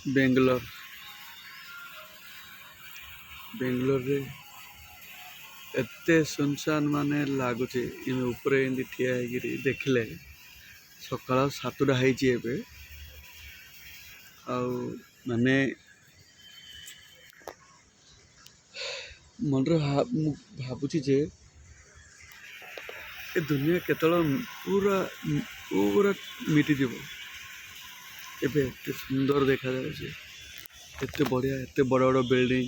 बेंगलोर रे एते सुनसान माने लगुच ऊपर एमती ठिया देखले सकाल 7टा हो माने मन भावुची जे ए दुनिया केतल पूरा पूरा मिटी जीव एबे एते सुंदर देखा जाउछे एते बढ़िया एते बड़ बड़ बिल्डिंग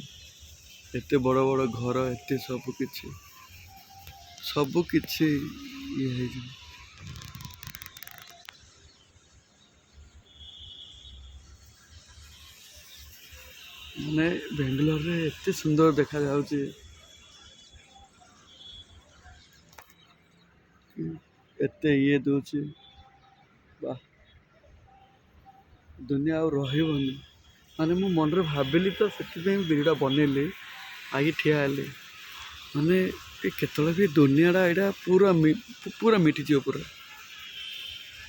एते बड़ बड़ घर एते सब किछि ये है जी। माने बेंगलोर रे एते सुंदर देखा जाउछे एते ये दूची वाह दुनिया और रही माने मो मन रे भाबिली तो से भिडियो बनैली आई ठिया हेली माने केतले भी दुनियाटा यहाँ पूरा पूरा मिटिज पूरा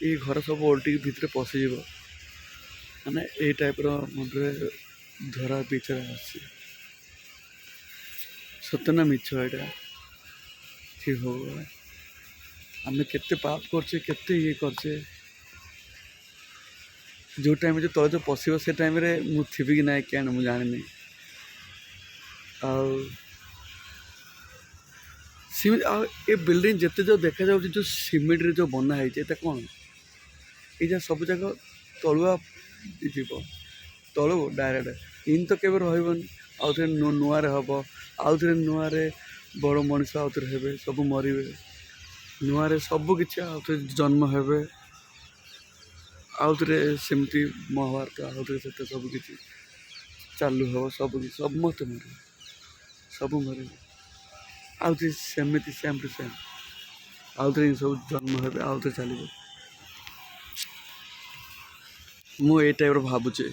ये घर सब ओल्टी भितर पशिज माने ये टाइप मन धरा विचार आसी सतना मिछ यहाँ ठीक हो आम केते पाप करछे केते ये करछे जो टाइम जो तले जो पशिब से टाइम रे मु थिबी कि ना क्या मु जानी ए बिल्डिंग जिते जो देखा जाउछ जो सीमेंट रे जो बना है कौन ये सब जगह तलुआ जीव तलु डायरेक्ट इन तो केवे रही आउ थे नुआ हम आउ थे नुआ बड़ मनीष आउ थे हे सब मरवे नुआ सब किसी आउ थे जन्म हे आउ थे सेमती महाभारत आउ थे से सब किसी चालू हम सब समस्त मर सब मर आउ थे सेमती सेम टू सेम आउ थे सब जन्म हे आउ थे चलो मु ये टाइप भावुचे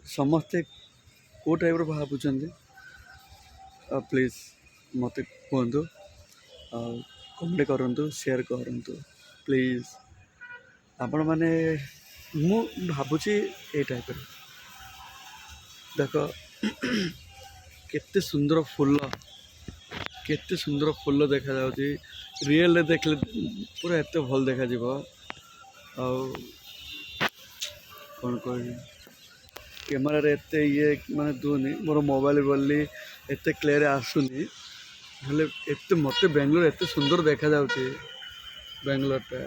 समस्ते को टाइप भावुं प्लीज मत कहतु कमेंट करूँ शेयर करूँ प्लीज आपण मैंने मु भावुची ये टाइप देख केते सुंदर फूल देखा जाउची रियल देखले पूरा एते भल देखा जीव कौन कह कैमेरा रे एते ये माने दूनी मोर मोबाइल बोली एते क्लियर आसुनी हेले एते मते बेंगलोर एते सुंदर देखा जाउची बेंगलोर टा